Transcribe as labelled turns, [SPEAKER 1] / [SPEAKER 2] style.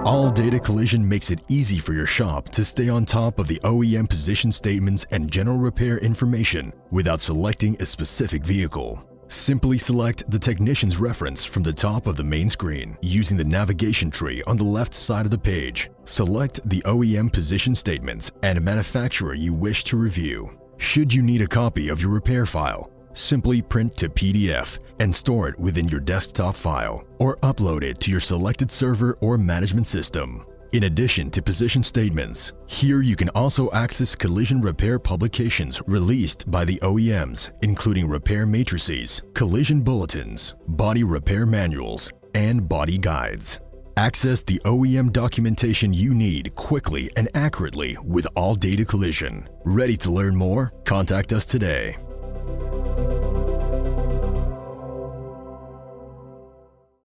[SPEAKER 1] ALLDATA Collision makes it easy for your shop to stay on top of the OEM position statements and general repair information without selecting a specific vehicle. Simply select the technician's reference from the top of the main screen using the navigation tree on the left side of the page. Select the OEM position statements and a manufacturer you wish to review. Should you need a copy of your repair file, simply print to PDF and store it within your desktop file or upload it to your selected server or management system. In addition to position statements, here you can also access collision repair publications released by the OEMs, including repair matrices, collision bulletins, body repair manuals, and body guides. Access the OEM documentation you need quickly and accurately with ALLDATA Collision. Ready to learn more? Contact us today.